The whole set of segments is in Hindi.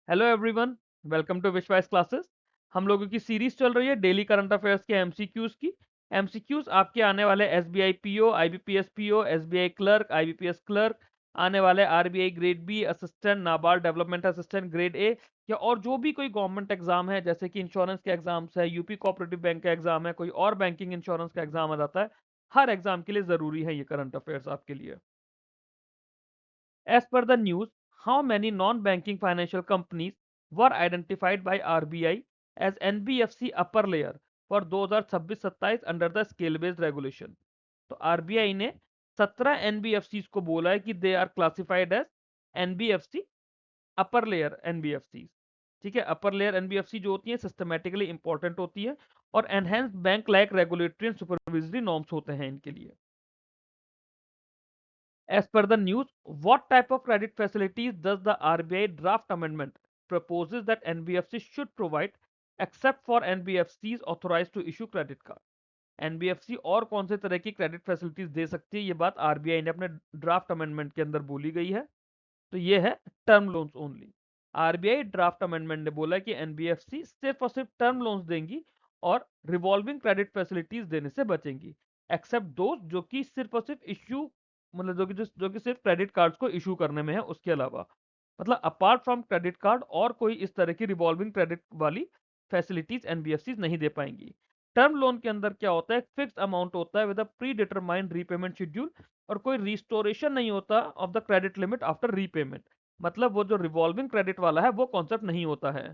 Hello everyone, welcome to Vishwas classes. हम लोगों की सीरीज चल रही है डेली करंट अफेयर्स के एमसीक्यूज की। एमसीक्यूज आपके आने वाले SBI PO, IBPS PO, SBI clerk, IBPS clerk, आने वाले RBI grade B assistant, NABARD development assistant grade A, या और जो भी कोई गवर्नमेंट एग्जाम है, जैसे कि इंश्योरेंस के एग्जाम्स है, यूपी कोऑपरेटिव बैंक का एग्जाम है, कोई और बैंकिंग इंश्योरेंस का एग्जाम आ जाता है। हर एग्जाम के लिए जरूरी है ये करंट अफेयर्स आपके लिए। As per the news, how many non-banking financial companies were identified by RBI as NBFC upper layer for 2026-27 under the scale based regulation? तो आरबीआई ने 17 एनबीएफसी को बोला है कि they are classified as NBFC upper layer NBFC. ठीक है, अपर लेयर एनबीएफसी जो होती है सिस्टमेटिकली इंपॉर्टेंट होती है और enhance bank like regulatory and supervisory norms होते हैं इनके लिए। As per the news, what type of credit facilities does the RBI draft amendment proposes that NBFC should provide except for NBFCs authorized to issue credit card? NBFC और कौन से तरह की क्रेडिट फैसिलिटीज दे सकती है, ये बात आरबीआई ने अपने ड्राफ्ट अमेंडमेंट के अंदर बोली गई है। तो ये है term loans only. RBI draft amendment ने बोला कि एनबीएफसी सिर्फ और सिर्फ टर्म लोन्स देंगी और रिवॉल्विंग क्रेडिट फैसिलिटीज देने से बचेंगी, एक्सेप्ट दो जो कि सिर्फ और सिर्फ इश्यू, मतलब जो कि सिर्फ क्रेडिट कार्ड्स को इशू करने में है, उसके अलावा, मतलब अपार्ट फ्रॉम क्रेडिट कार्ड और कोई इस तरह की रिवॉल्विंग क्रेडिट वाली फैसिलिटीज एनबीएफसी नहीं दे पाएंगी। टर्म लोन के अंदर क्या होता है, फिक्स अमाउंट होता है with a pre determined repayment schedule, और कोई रिस्टोरेशन नहीं होता of the credit limit after repayment. मतलब वो जो रिवॉल्विंग क्रेडिट वाला है वो कॉन्सेप्ट नहीं होता है।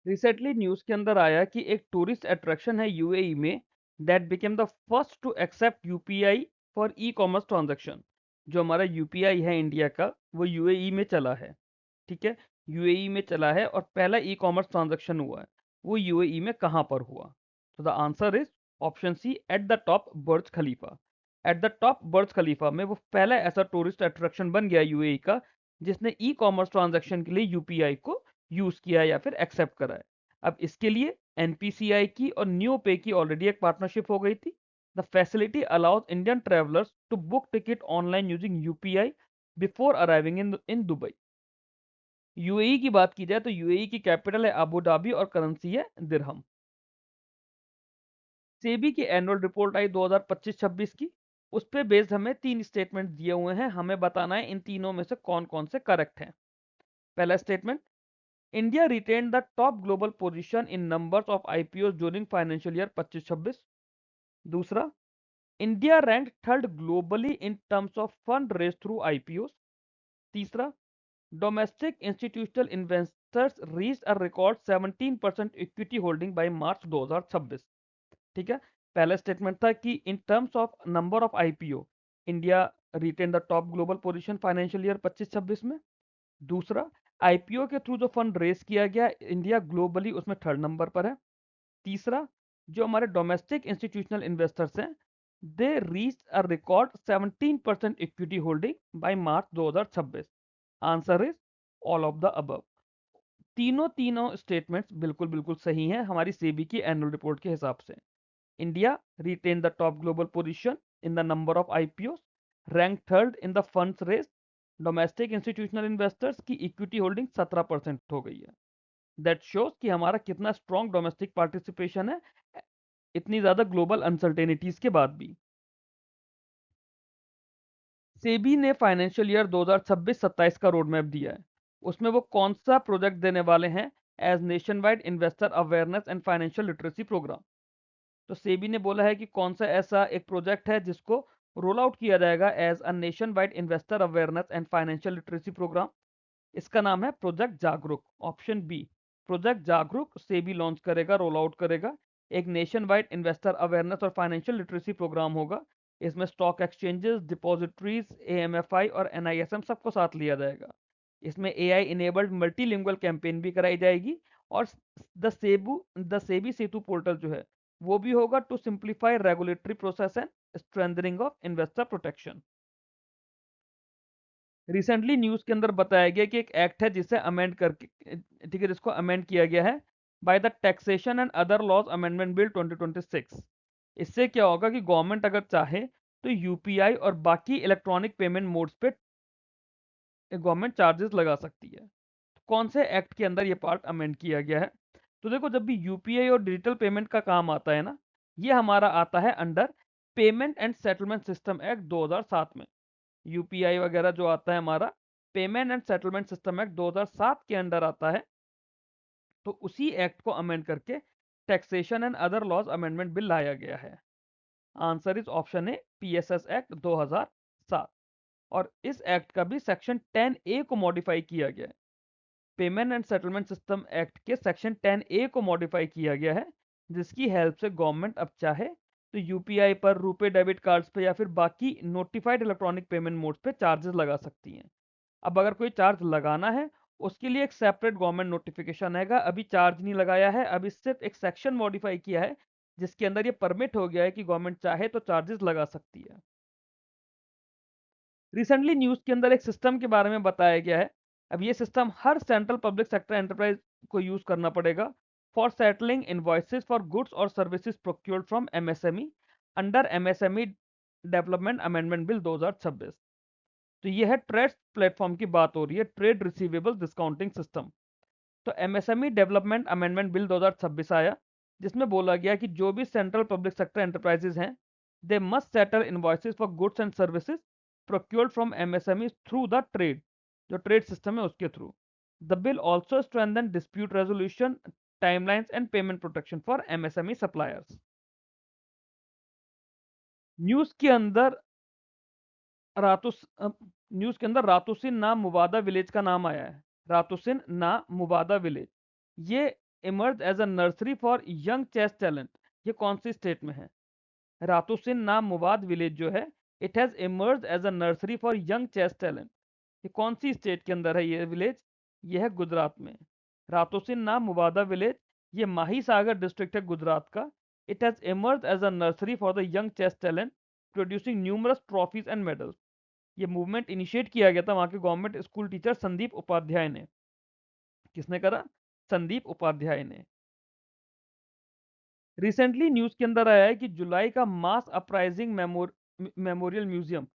रिसेंटली न्यूज के अंदर आया कि एक टूरिस्ट अट्रैक्शन है यूएई में, that became the first to accept UPI for e commerce transaction. जो हमारा यूपीआई है इंडिया का, वो यूएई में चला है। ठीक है, यूएई में चला है और पहला ई कॉमर्स ट्रांजैक्शन हुआ है। वो यूएई में कहां पर हुआ? तो the answer is option C, at the top Burj Khalifa. At the top Burj Khalifa में वो पहला ऐसा टूरिस्ट अट्रैक्शन बन गया यूएई का जिसने ई कॉमर्स ट्रांजैक्शन के लिए यूपीआई को यूज किया या फिर एक्सेप्ट करा है। अब इसके लिए एनपीसीआई की और न्यू पे की ऑलरेडी एक पार्टनरशिप हो गई थी। The facility allows Indian travellers to book ticket online using UPI before arriving in Dubai. UAE की बात की जाए तो यूएई की कैपिटल है अबू धाबी और करेंसी है दिरहम। सेबी की एनुअल रिपोर्ट आई 2025-26 की। उस पे बेस्ड हमें तीन स्टेटमेंट दिए हुए हैं, हमें बताना है इन तीनों में से कौन कौन से करेक्ट हैं। पहला statement, India retain the top global position in numbers of IPO during financial year 25-26। दूसरा, India rank third globally in terms of fund raise through IPO. तीसरा, domestic institutional investors reach a record 17% equity holding by March 2026। ठीक है, पहला स्टेटमेंट था कि in terms of number of IPO India retain the top global position financial year 25-26 में। दूसरा, आईपीओ के थ्रू जो फंड रेस किया गया इंडिया ग्लोबली उसमें थर्ड नंबर पर है। तीसरा, जो हमारे डोमेस्टिक इंस्टीट्यूशनल इन्वेस्टर्स हैं, they reach a record 17% equity holding by March 2026। Answer is all of the above. तीनों तीनों स्टेटमेंट्स बिल्कुल बिल्कुल सही हैं हमारी सेबी की एनुअल रिपोर्ट के हिसाब से। India retain the top global position in the number of IPO, rank third in the funds race, domestic institutional investors की इक्विटी होल्डिंग 17% हो गई है। दैट शोज कि हमारा कितना स्ट्रॉन्ग डोमेस्टिक पार्टिसिपेशन है इतनी ज्यादा ग्लोबल अनसर्टेनिटीज के बाद भी। सेबी ने फाइनेंशियल ईयर 2026-27 का रोड मैप दिया है। उसमें वो कौन सा प्रोजेक्ट देने वाले हैं as nationwide investor awareness and financial literacy programme. तो सेबी ने बोला है कि कौन सा ऐसा एक प्रोजेक्ट है जिसको रोल आउट किया जाएगा as a nationwide investor awareness and financial literacy programme. इसका नाम है project Jagruk, option B. Project Jagruk SEBI launch करेगा, रोल आउट करेगा। एक नेशन वाइड इन्वेस्टर अवेयरनेस और फाइनेंशियल लिटरेसी प्रोग्राम होगा। इसमें स्टॉक एक्सचेंजेस, डिपॉजिटरीज, एएमएफआई और एनआईएसएम सबको साथ लिया जाएगा। इसमें एआई इनेबल्ड मल्टीलिंगुअल कैंपेन भी कराई जाएगी और द सेबी सेतु पोर्टल जो है वो भी होगा to simplify regulatory process and strengthening of investor protection. Recently news के अंदर बताया गया कि एक एक्ट है जिसे अमेंड करके, ठीक है, जिसको अमेंड किया गया है by the taxation and other laws amendment bill 2026। इससे क्या होगा कि गवर्नमेंट अगर चाहे तो यूपीआई और बाकी इलेक्ट्रॉनिक पेमेंट मोड्स पे गवर्नमेंट चार्जेस लगा सकती है। कौन से एक्ट के अंदर ये पार्ट अमेंड किया गया है? तो देखो, जब भी यूपीआई और डिजिटल पेमेंट का काम आता है ना, ये हमारा आता है under payment and settlement system act 2007 में। यूपीआई वगैरह जो आता है हमारा payment and settlement system act 2007 के अंडर आता है। तो उसी एक्ट को अमेंड करके taxation and other laws amendment bill लाया गया है। Answer is option A, PSS act 2007। और इस एक्ट का भी सेक्शन 10 ए को मॉडिफाई किया गया है। Payment and settlement system act के सेक्शन 10 ए को मॉडिफाई किया गया है, जिसकी हेल्प से गवर्नमेंट अब चाहे तो यूपीआई पर, रुपे डेबिट कार्ड्स पे या फिर बाकी नोटिफाइड इलेक्ट्रॉनिक पेमेंट मोड्स पे चार्जेस लगा सकती हैं। अब अगर कोई चार्ज लगाना है, उसके लिए एक सेपरेट गवर्नमेंट नोटिफिकेशन आएगा। अभी चार्ज नहीं लगाया है, अभी सिर्फ एक सेक्शन मॉडिफाई किया है जिसके अंदर ये परमिट हो गया है कि गवर्नमेंट चाहे तो चार्जेस लगा सकती है। रिसेंटली न्यूज के अंदर एक सिस्टम के बारे में बताया गया है। अब ये सिस्टम हर सेंट्रल पब्लिक सेक्टर एंटरप्राइज को यूज करना पड़ेगा for settling invoices for goods और services procured from MSME under MSME development amendment bill 2026। तो ये है ट्रेड प्लेटफॉर्म की बात हो रही है, ट्रेड रिसीवेबल डिस्काउंटिंग सिस्टम। तो एमएसएमई डेवलपमेंट अमेंडमेंट बिल 2026 आया, जिसमें बोला गया कि जो भी सेंट्रल पब्लिक सेक्टर एंटरप्राइजेज हैं, they must settle invoices for goods and services procured from MSME through the trade, जो ट्रेड सिस्टम है उसके through. The bill also strengthen dispute resolution timelines and payment protection for MSME suppliers. News के अंदर रातुस न्यूज के अंदर रातुसिन ना मुबादा विलेज का नाम आया है। रातुसिन ना मुबादा विलेज, ये emerge as a nursery for young chess talent. ये कौन सी स्टेट में है? रातुसिन ना मुबाद विलेज जो है, it has emerge as a nursery for young chess talent. ये कौन सी स्टेट के अंदर है ये विलेज? ये है गुजरात में। रातुसिन ना मुबादा विलेज, ये माही सागर डिस्ट्रिक्ट है गुजरात का। It has emerge as a nursery for the young chess talent, producing numerous trophies and medals. ये मूवमेंट इनिशिएट किया गया था वहां के government school teacher Sandeep Upadhyay ने। किसने करा? संदीप उपाध्याय ने। रिसेंटली न्यूज के अंदर आया है कि जुलाई का मास अपराइजिंग मेमोरियल म्यूजियम,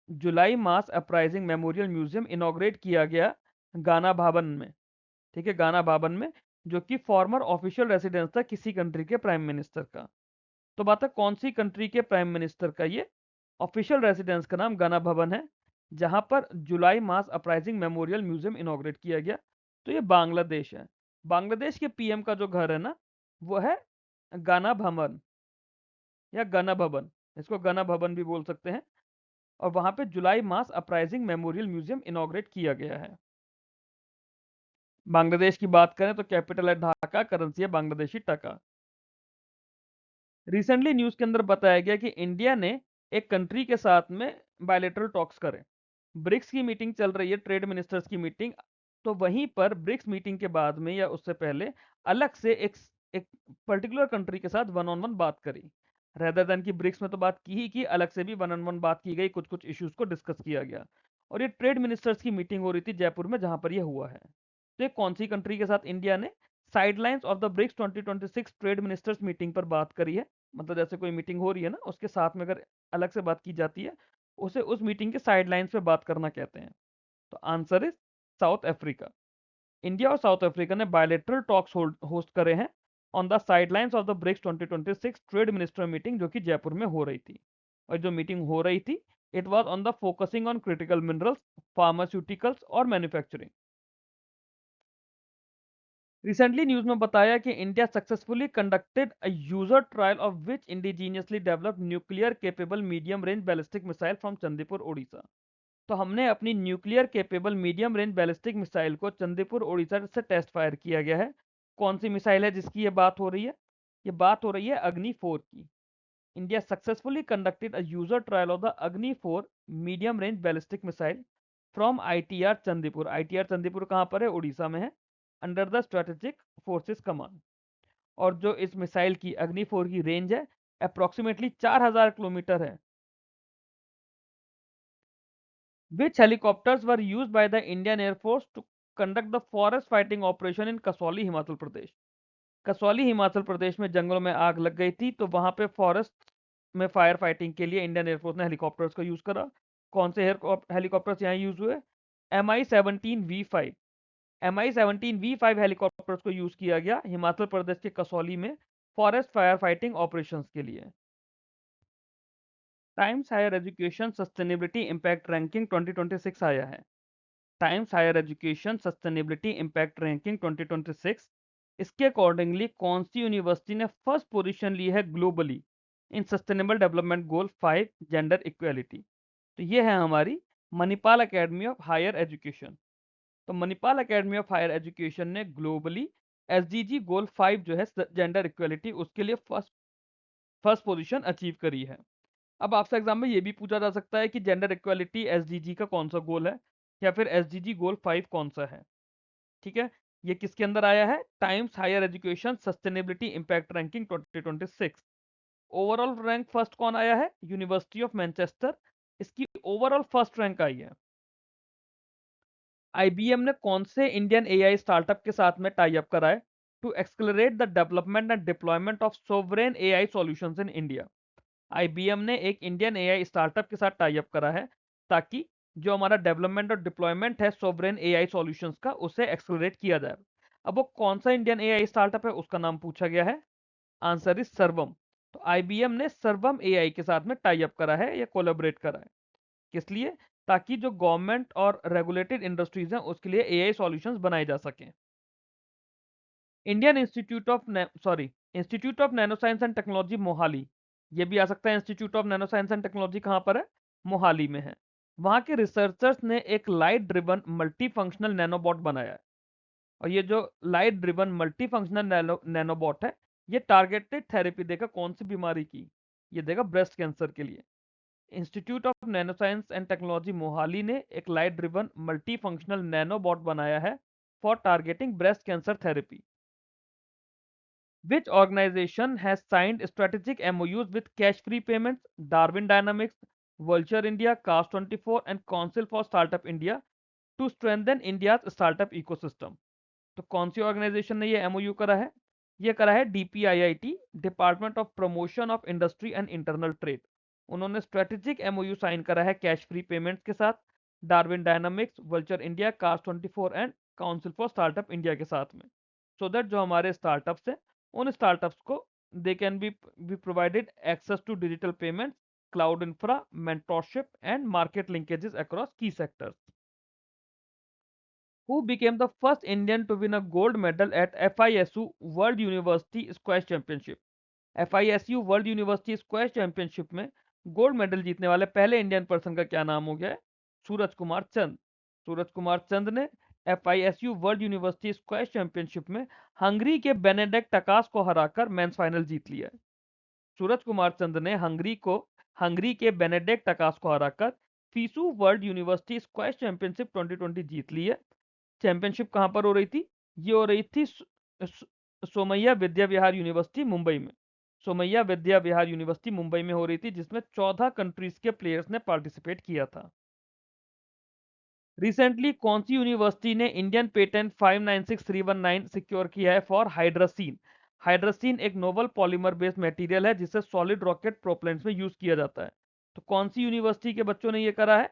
जुलाई मास अपराइजिंग मेमोरियल म्यूजियम इनॉग्रेट किया गया गाना भवन में। ठीक है, गाना भवन में, जो कि फॉर्मर ऑफिशियल रेसिडेंस था किसी कंट्री के प्राइम मिनिस्टर का। तो बात है कौन सी कंट्री के प्राइम मिनिस्टर का ये ऑफिशियल रेसिडेंस का नाम गाना भवन है, जहां पर जुलाई मास अपराइजिंग मेमोरियल म्यूजियम इनॉग्रेट किया गया। तो ये बांग्लादेश है। बांग्लादेश के पीएम का जो घर है ना, वो है गाना भवन या गना भवन, इसको गना भवन भी बोल सकते हैं। और वहां पे जुलाई मास अपराइजिंग मेमोरियल म्यूजियम इनॉग्रेट किया गया है। बांग्लादेश की बात करें तो कैपिटल है ढाका, करेंसी है बांग्लादेशी टका। रिसेंटली न्यूज के अंदर बताया गया कि इंडिया ने एक कंट्री के साथ में बायलैटरल टॉक्स करे। ब्रिक्स की मीटिंग चल रही है, ट्रेड मिनिस्टर्स की मीटिंग। तो वहीं पर ब्रिक्स मीटिंग के बाद में या उससे पहले अलग से एक पर्टिकुलर कंट्री के साथ वन ऑन वन बात करी। रेदर देन कि ब्रिक्स में तो बात की ही की, अलग से भी वन ऑन वन बात की गई, कुछ कुछ इश्यूज को डिस्कस किया गया। और ये ट्रेड मिनिस्टर्स की मीटिंग हो रही थी जयपुर में, जहां पर यह हुआ है। तो ये कौन सी कंट्री के साथ इंडिया ने sidelines of the BRICS 2026 trade ministers meeting पर बात करी है? मतलब जैसे कोई मीटिंग हो रही है ना, उसके साथ में अगर अलग से बात की जाती है, उसे उस मीटिंग के साइडलाइंस पे बात करना कहते हैं। तो answer is South Africa. India और साउथ अफ्रीका ने बायलैटरल टॉक्स होस्ट करे हैं on the sidelines of the BRICS 2026 trade minister meeting, जो कि जयपुर में हो रही थी। और जो मीटिंग हो रही थी, it was on the focusing on critical minerals, pharmaceuticals और मैन्युफैक्चरिंग। रिसेंटली न्यूज में बताया कि India successfully conducted a user trial of which indigenously developed nuclear capable medium range ballistic missile from Chandipur Odisha. तो हमने अपनी nuclear capable medium range ballistic missile को चंदीपुर ओडिशा से टेस्ट फायर किया गया है। कौन सी मिसाइल है जिसकी ये बात हो रही है? ये बात हो रही है अग्नि 4 की। India successfully conducted a user trial of the अग्नि 4 medium range ballistic missile from ITR Chandipur. ITR Chandipur कहाँ पर है? उड़ीसा में है, under the strategic forces command. और जो इस मिसाइल की अग्नि 4 की रेंज है, अप्रोक्सीमेटली 4000 किलोमीटर है। Which helicopters were used by the Indian Air Force to conduct the forest fighting operation in Kasauli Himachal Pradesh? Kasauli Himachal Pradesh में जंगलों में आग लग गई थी, तो वहां पे फॉरेस्ट में फायर फाइटिंग के लिए इंडियन एयरफोर्स ने हेलीकॉप्टर्स का यूज करा। कौन से हेलीकॉप्टर्स यहाँ यूज हुए? Mi-17V5 Mi-17V5 हेलीकॉप्टर्स को यूज किया गया हिमाचल प्रदेश के कसौली में फॉरेस्ट फायर फाइटिंग ऑपरेशंस के लिए। Times Higher Education sustainability impact ranking 2026 आया है। Times Higher Education sustainability impact ranking 2026, इसके अकॉर्डिंगली कौन सी यूनिवर्सिटी ने फर्स्ट पोजीशन ली है globally in sustainable development goal 5 gender equality? तो ये है हमारी Manipal Academy of Higher Education. तो Manipal Academy of Higher Education ने ग्लोबली एसडीजी गोल 5 जो है जेंडर इक्वेलिटी उसके लिए फर्स्ट फर्स्ट पोजीशन अचीव करी है। अब आपसे एग्जाम में ये भी पूछा जा सकता है कि जेंडर इक्वालिटी एसडीजी का कौन सा गोल है या फिर एसडीजी गोल 5 कौन सा है। ठीक है, ये किसके अंदर आया है? Times Higher Education sustainability impact ranking 2026। Overall rank first कौन आया है? यूनिवर्सिटी ऑफ मैनचेस्टर, इसकी ओवरऑल फर्स्ट रैंक आई है। आईबीएम ने कौन से इंडियन एआई स्टार्टअप के साथ में टाई अप करा है to accelerate the development and deployment of sovereign AI solutions in India? IBM ने एक इंडियन एआई स्टार्टअप के साथ टाई अप करा है ताकि जो हमारा डेवलपमेंट और डिप्लॉयमेंट है सोवरेन एआई सॉल्यूशंस का उसे एक्सलरेट किया जाए। अब वो कौन सा इंडियन एआई स्टार्टअप है उसका नाम पूछा गया है। आंसर इज सर्वम। तो आईबीएम ने सर्वम एआई के साथ में टाई अप करा है या कोलैबोरेट करा है। किस लिए? ताकि जो गवर्नमेंट और रेगुलेटेड इंडस्ट्रीज हैं उसके लिए एआई सॉल्यूशंस बनाए जा सकें। Indian institute of institute of nano science and technology Mohali, ये भी आ सकता है institute of nano science and technology कहाँ पर है? मोहाली में है। वहाँ के रिसर्चर्स ने एक लाइट ड्रिवन मल्टी फंक्शनल नैनोबॉट बनाया है। और ये जो लाइट ड्रिवन मल्टी फंक्शनल नैनोबॉट है ये टारगेटेड थेरेपी देगा कौन सी बीमारी की? ये देगा ब्रेस्ट कैंसर के लिए। Institute of nano science and technology Mohali ने एक लाइट ड्रिवन मल्टी फंक्शनल नैनोबॉट बनाया है for targeting breast cancer therapy. Which organization has signed strategic MOUs with cash-free payments, Darwin Dynamics, Vulture India, Cast24 and Council for Startup India to strengthen India's startup ecosystem? तो कौन सी ऑर्गेनाइजेशन ने ये एमओयू करा है? ये करा है DPIIT, Department of Promotion of Industry and Internal Trade. उन्होंने स्ट्रेटेजिक एमओयू साइन करा है कैश फ्री पेमेंट्स के साथ डार्विन डायनामिक्स, वल्चर इंडिया, कास्ट24 and Council for Startup India के साथ में, सो दैट जो हमारे स्टार्टअप्स हैं उन स्टार्टअप्स को they can be provided access to digital payments, cloud infra, mentorship and market linkages across key sectors. Who became the first Indian to win a gold medal at FISU World University Squash Championship? FISU World University Squash Championship में गोल्ड मेडल जीतने वाले पहले इंडियन पर्सन का क्या नाम हो गया है? सूरज कुमार चंद। सूरज कुमार चंद ने FISU world university squash championship में हंगरी के बेनेडिक्ट टकास को हराकर मेंस फाइनल जीत लिया है। सूरज कुमार चंद ने हंगरी के बेनेडिक्ट टकास को हराकर FISU world university squash championship 2020 जीत ली है। चैंपियनशिप कहां पर हो रही थी? ये हो रही थी सोमैया विद्या विहार यूनिवर्सिटी मुंबई में। सोमैया विद्या विहार यूनिवर्सिटी मुंबई में हो रही थी जिसमें 14 कंट्रीज के प्लेयर्स ने पार्टिसिपेट किया था। रिसेंटली कौन सी यूनिवर्सिटी ने इंडियन पेटेंट 596319 सिक्योर किया है फॉर हाइड्रासीन? हाइड्रासीन एक नोवल पॉलीमर बेस्ड मटेरियल है जिसे सॉलिड रॉकेट प्रोपेलेंट्स में यूज किया जाता है। तो कौन सी यूनिवर्सिटी के बच्चों ने ये करा है?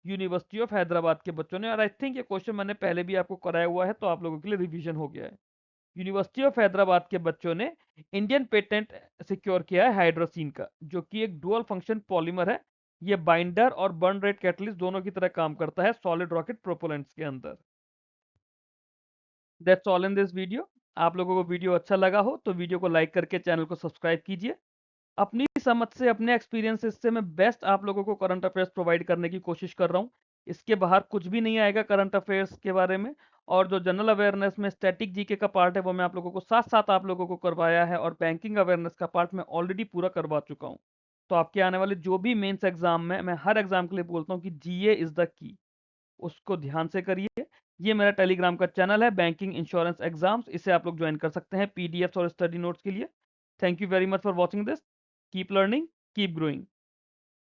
यूनिवर्सिटी ऑफ हैदराबाद के बच्चों ने। और आई थिंक ये क्वेश्चन मैंने पहले भी आपको कराया हुआ है तो आप लोगों के लिए रिवीजन हो गया है। यूनिवर्सिटी ऑफ हैदराबाद के बच्चों ने इंडियन पेटेंट सिक्योर किया है हाइड्रोसिन का, जो कि एक डुअल फंक्शन पॉलीमर है। ये बाइंडर और बर्न रेट कैटलिस्ट दोनों की तरह काम करता है सॉलिड रॉकेट प्रोपेलेंट्स के अंदर। That's all in this video. आप लोगों को वीडियो अच्छा लगा हो तो वीडियो को लाइक करके चैनल को सब्सक्राइब कीजिए। अपनी समझ से अपने एक्सपीरियंसेस से मैं बेस्ट आप लोगों को करंट अफेयर्स प्रोवाइड करने की कोशिश कर रहा हूँ। इसके बाहर कुछ भी नहीं आएगा करंट अफेयर्स के बारे में। और जो जनरल अवेयरनेस में स्टैटिक जीके का पार्ट है वो मैं आप लोगों को साथ साथ आप लोगों को करवाया है, और बैंकिंग अवेयरनेस का पार्ट मैं ऑलरेडी पूरा करवा चुका हूँ। तो आपके आने वाले जो भी मेंस एग्जाम में मैं हर एग्जाम के लिए बोलता हूँ कि जीए इज द की, उसको ध्यान से करिए। ये मेरा टेलीग्राम का चैनल है बैंकिंग इंश्योरेंस एग्जाम्स, इसे आप लोग ज्वाइन कर सकते हैं पीडीएफ और स्टडी नोट्स के लिए। Thank you very much for watching this. Keep learning, keep growing.